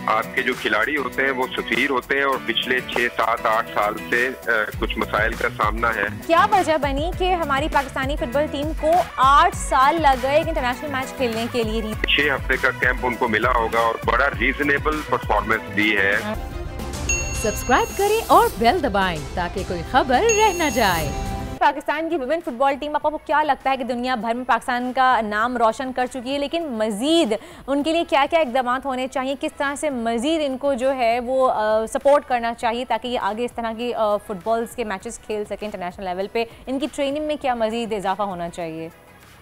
आपके जो खिलाड़ी होते हैं वो सफीर होते हैं और पिछले 6, 7, 8 साल से कुछ मसाइल का सामना है। क्या वजह बनी कि हमारी पाकिस्तानी फुटबॉल टीम को 8 साल लग गए एक इंटरनेशनल मैच खेलने के लिए? 6 हफ्ते का कैंप उनको मिला होगा और बड़ा रीजनेबल परफॉर्मेंस दी है। सब्सक्राइब करें और बेल दबाएं ताकि कोई खबर रह न जाए। पाकिस्तान की वुमेन फुटबॉल टीम, आपको क्या लगता है कि दुनिया भर में पाकिस्तान का नाम रोशन कर चुकी है, लेकिन मज़ीद उनके लिए क्या क्या इक़दाम होने चाहिए, किस तरह से मज़ीद इनको जो है वो सपोर्ट करना चाहिए ताकि ये आगे इस तरह की फुटबॉल्स के मैचेस खेल सकें इंटरनेशनल लेवल पे? इनकी ट्रेनिंग में क्या मज़ीद इजाफा होना चाहिए?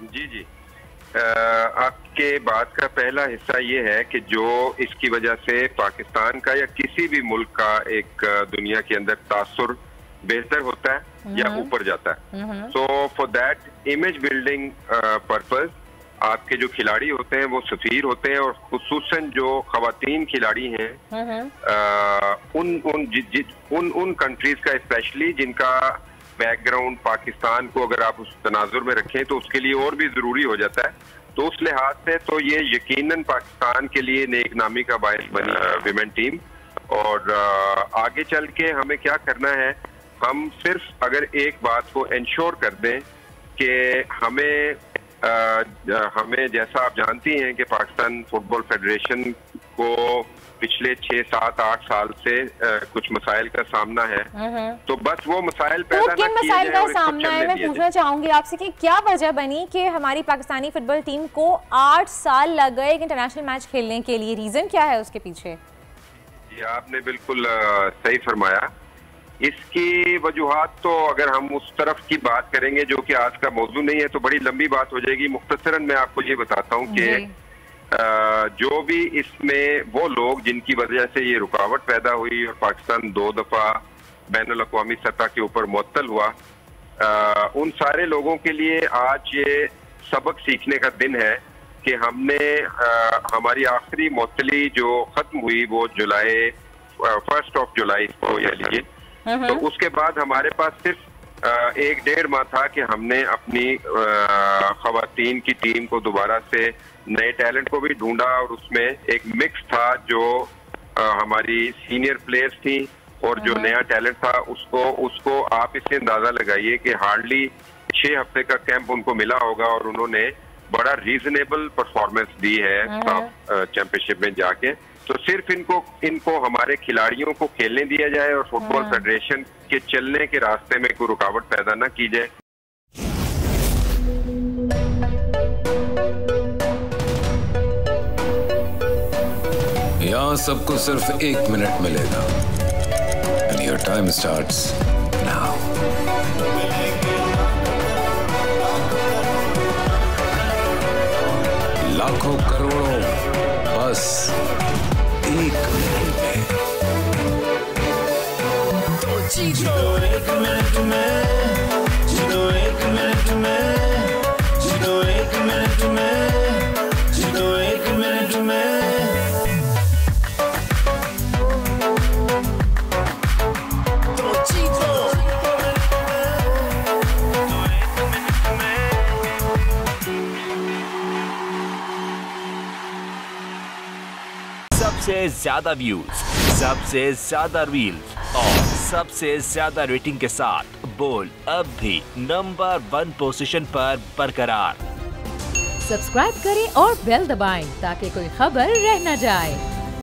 जी आपके बात का पहला हिस्सा ये है कि जो इसकी वजह से पाकिस्तान का या किसी भी मुल्क का एक दुनिया के अंदर तासुर बेहतर होता है या ऊपर जाता है। So for that image building purpose आपके जो खिलाड़ी होते हैं वो सफीर होते हैं और खुसूसन जो खवातीन खिलाड़ी हैं उन कंट्रीज का स्पेशली जिनका बैकग्राउंड पाकिस्तान को अगर आप उस तनाजुर में रखें तो उसके लिए और भी जरूरी हो जाता है। तो उस लिहाज से तो ये यकीनन पाकिस्तान के लिए नेक नामी का बायस बनी विमेन टीम। और आगे चल के हमें क्या करना है, हम सिर्फ अगर एक बात को इंश्योर कर दें कि हमें जैसा आप जानती हैं कि पाकिस्तान फुटबॉल फेडरेशन को पिछले 6, 7, 8 साल से कुछ मसाइल का सामना है, तो बस वो मसाइल पैदा किन मसाइल का सामना है? मैं पूछना चाहूंगी आपसे कि क्या वजह बनी कि हमारी पाकिस्तानी फुटबॉल टीम को 8 साल लग गए एक इंटरनेशनल मैच खेलने के लिए? रीजन क्या है उसके पीछे? जी आपने बिल्कुल सही फरमाया। इसकी वजूहात तो अगर हम उस तरफ की बात करेंगे जो कि आज का मौजू नहीं है तो बड़ी लंबी बात हो जाएगी। मुख्तसरन मैं आपको ये बताता हूँ कि जो भी इसमें वो लोग जिनकी वजह से ये रुकावट पैदा हुई और पाकिस्तान 2 दफा बैनुल अक़वामी सतह के ऊपर मुअत्तल हुआ, उन सारे लोगों के लिए आज ये सबक सीखने का दिन है कि हमने हमारी आखिरी मुअत्तली जो खत्म हुई वो जुलाई 1 जुलाई को या लीजिए, तो उसके बाद हमारे पास सिर्फ 1-1.5 माह था कि हमने अपनी खवातीन की टीम को दोबारा से नए टैलेंट को भी ढूंढा और उसमें एक मिक्स था जो हमारी सीनियर प्लेयर्स थी और जो नया टैलेंट था उसको आप इससे अंदाजा लगाइए कि हार्डली 6 हफ्ते का कैंप उनको मिला होगा और उन्होंने बड़ा रीजनेबल परफॉर्मेंस दी है चैंपियनशिप में जाके। तो सिर्फ इनको हमारे खिलाड़ियों को खेलने दिया जाए और फुटबॉल फेडरेशन के चलने के रास्ते में कोई रुकावट पैदा ना की जाए। यहाँ सबको सिर्फ 1 मिनट मिलेगा and your time starts now. लाखों करोड़ों बस 1 मिनट में। तो जीतो 1 मिनट में, जीतो 1 मिनट में, जीतो 1 मिनट में, जीतो 1 मिनट में। तो जीतो 1 मिनट में। सबसे ज्यादा व्यूज, सबसे ज्यादा रील्स और सबसे ज्यादा रेटिंग के साथ बोल अब भी नंबर 1 पोजीशन पर बरकरार। सब्सक्राइब करें और बेल दबाएं ताकि कोई खबर रह न जाए।